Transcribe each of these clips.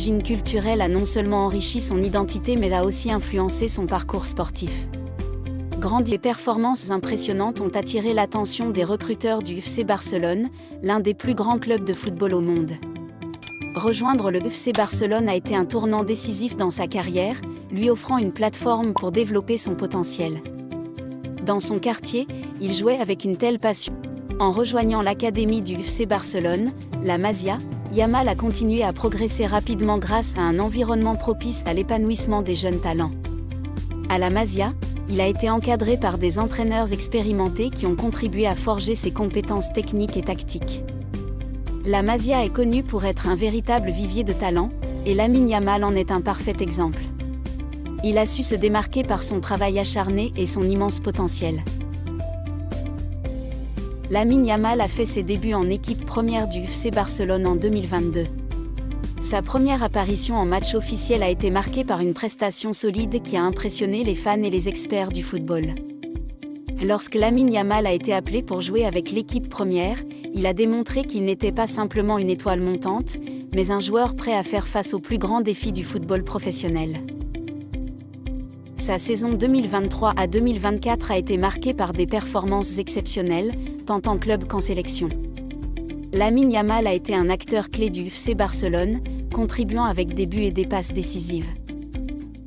L'origine culturelle a non seulement enrichi son identité mais a aussi influencé son parcours sportif. Les performances impressionnantes ont attiré l'attention des recruteurs du FC Barcelone, l'un des plus grands clubs de football au monde. Rejoindre le FC Barcelone a été un tournant décisif dans sa carrière, lui offrant une plateforme pour développer son potentiel. Dans son quartier, il jouait avec une telle passion. En rejoignant l'académie du FC Barcelone, la Masia, Yamal a continué à progresser rapidement grâce à un environnement propice à l'épanouissement des jeunes talents. À la Masia, il a été encadré par des entraîneurs expérimentés qui ont contribué à forger ses compétences techniques et tactiques. La Masia est connue pour être un véritable vivier de talent, et Lamine Yamal en est un parfait exemple. Il a su se démarquer par son travail acharné et son immense potentiel. Lamine Yamal a fait ses débuts en équipe première du FC Barcelone en 2022. Sa première apparition en match officiel a été marquée par une prestation solide qui a impressionné les fans et les experts du football. Lorsque Lamine Yamal a été appelé pour jouer avec l'équipe première, il a démontré qu'il n'était pas simplement une étoile montante, mais un joueur prêt à faire face aux plus grands défis du football professionnel. Sa saison 2023 à 2024 a été marquée par des performances exceptionnelles, tant en club qu'en sélection. Lamine Yamal a été un acteur clé du FC Barcelone, contribuant avec des buts et des passes décisives.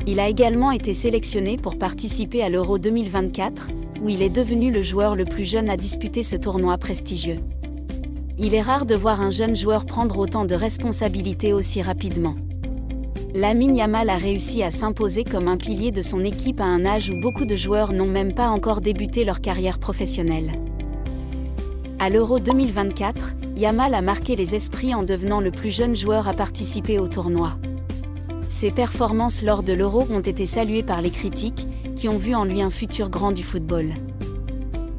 Il a également été sélectionné pour participer à l'Euro 2024, où il est devenu le joueur le plus jeune à disputer ce tournoi prestigieux. Il est rare de voir un jeune joueur prendre autant de responsabilités aussi rapidement. Lamine Yamal a réussi à s'imposer comme un pilier de son équipe à un âge où beaucoup de joueurs n'ont même pas encore débuté leur carrière professionnelle. À l'Euro 2024, Yamal a marqué les esprits en devenant le plus jeune joueur à participer au tournoi. Ses performances lors de l'Euro ont été saluées par les critiques, qui ont vu en lui un futur grand du football.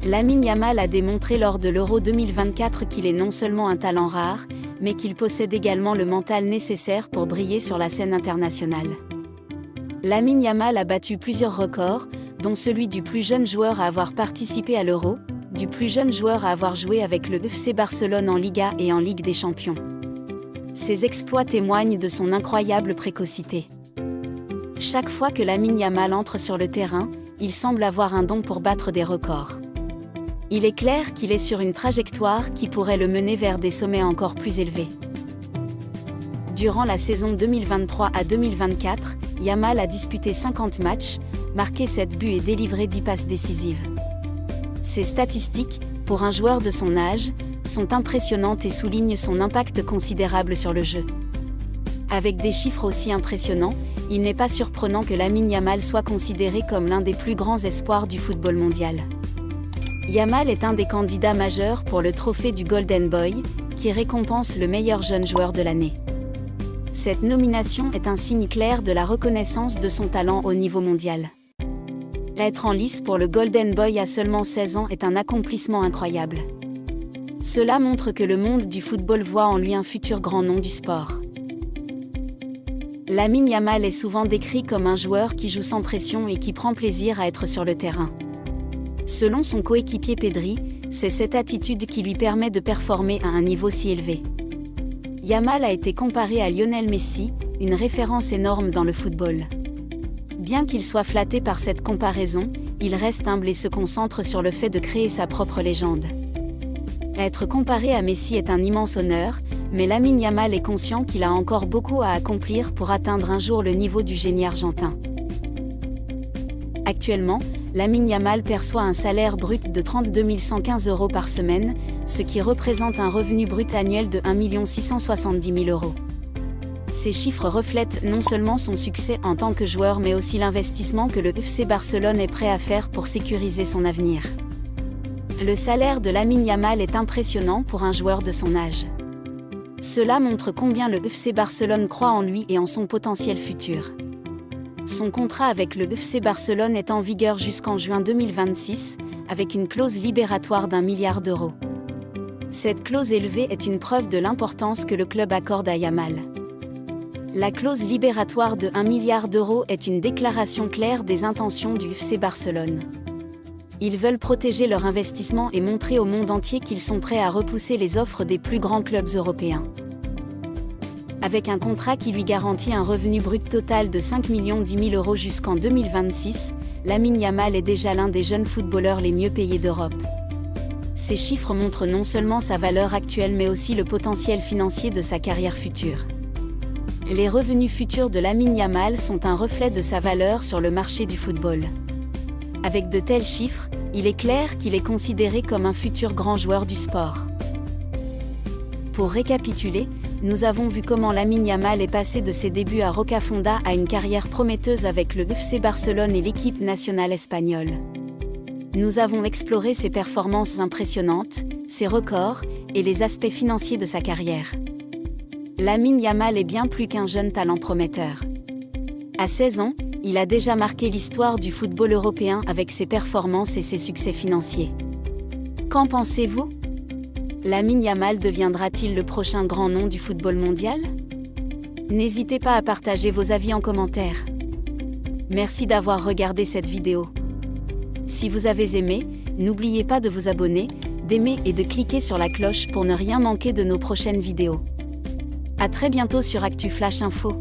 Lamine Yamal a démontré lors de l'Euro 2024 qu'il est non seulement un talent rare, mais qu'il possède également le mental nécessaire pour briller sur la scène internationale. Lamine Yamal a battu plusieurs records, dont celui du plus jeune joueur à avoir participé à l'Euro, du plus jeune joueur à avoir joué avec le FC Barcelone en Liga et en Ligue des Champions. Ses exploits témoignent de son incroyable précocité. Chaque fois que Lamine Yamal entre sur le terrain, il semble avoir un don pour battre des records. Il est clair qu'il est sur une trajectoire qui pourrait le mener vers des sommets encore plus élevés. Durant la saison 2023 à 2024, Yamal a disputé 50 matchs, marqué 7 buts et délivré 10 passes décisives. Ces statistiques, pour un joueur de son âge, sont impressionnantes et soulignent son impact considérable sur le jeu. Avec des chiffres aussi impressionnants, il n'est pas surprenant que Lamine Yamal soit considéré comme l'un des plus grands espoirs du football mondial. Yamal est un des candidats majeurs pour le trophée du Golden Boy, qui récompense le meilleur jeune joueur de l'année. Cette nomination est un signe clair de la reconnaissance de son talent au niveau mondial. Être en lice pour le Golden Boy à seulement 16 ans est un accomplissement incroyable. Cela montre que le monde du football voit en lui un futur grand nom du sport. Lamine Yamal est souvent décrit comme un joueur qui joue sans pression et qui prend plaisir à être sur le terrain. Selon son coéquipier Pedri, c'est cette attitude qui lui permet de performer à un niveau si élevé. Yamal a été comparé à Lionel Messi, une référence énorme dans le football. Bien qu'il soit flatté par cette comparaison, il reste humble et se concentre sur le fait de créer sa propre légende. Être comparé à Messi est un immense honneur, mais Lamine Yamal est conscient qu'il a encore beaucoup à accomplir pour atteindre un jour le niveau du génie argentin. Actuellement, Lamine Yamal perçoit un salaire brut de 32 115 € par semaine, ce qui représente un revenu brut annuel de 1 670 000 €. Ces chiffres reflètent non seulement son succès en tant que joueur mais aussi l'investissement que le FC Barcelone est prêt à faire pour sécuriser son avenir. Le salaire de Lamine Yamal est impressionnant pour un joueur de son âge. Cela montre combien le FC Barcelone croit en lui et en son potentiel futur. Son contrat avec le FC Barcelone est en vigueur jusqu'en juin 2026, avec une clause libératoire d'1 milliard d'euros. Cette clause élevée est une preuve de l'importance que le club accorde à Yamal. La clause libératoire de 1 milliard d'euros est une déclaration claire des intentions du FC Barcelone. Ils veulent protéger leur investissement et montrer au monde entier qu'ils sont prêts à repousser les offres des plus grands clubs européens. Avec un contrat qui lui garantit un revenu brut total de 5 10 000 € jusqu'en 2026, Lamine Yamal est déjà l'un des jeunes footballeurs les mieux payés d'Europe. Ces chiffres montrent non seulement sa valeur actuelle mais aussi le potentiel financier de sa carrière future. Les revenus futurs de Lamine Yamal sont un reflet de sa valeur sur le marché du football. Avec de tels chiffres, il est clair qu'il est considéré comme un futur grand joueur du sport. Pour récapituler, nous avons vu comment Lamine Yamal est passé de ses débuts à Rocafonda à une carrière prometteuse avec le FC Barcelone et l'équipe nationale espagnole. Nous avons exploré ses performances impressionnantes, ses records, et les aspects financiers de sa carrière. Lamine Yamal est bien plus qu'un jeune talent prometteur. À 16 ans, il a déjà marqué l'histoire du football européen avec ses performances et ses succès financiers. Qu'en pensez-vous ? Lamine Yamal deviendra-t-il le prochain grand nom du football mondial ? N'hésitez pas à partager vos avis en commentaire. Merci d'avoir regardé cette vidéo. Si vous avez aimé, n'oubliez pas de vous abonner, d'aimer et de cliquer sur la cloche pour ne rien manquer de nos prochaines vidéos. À très bientôt sur Actu Flash Info.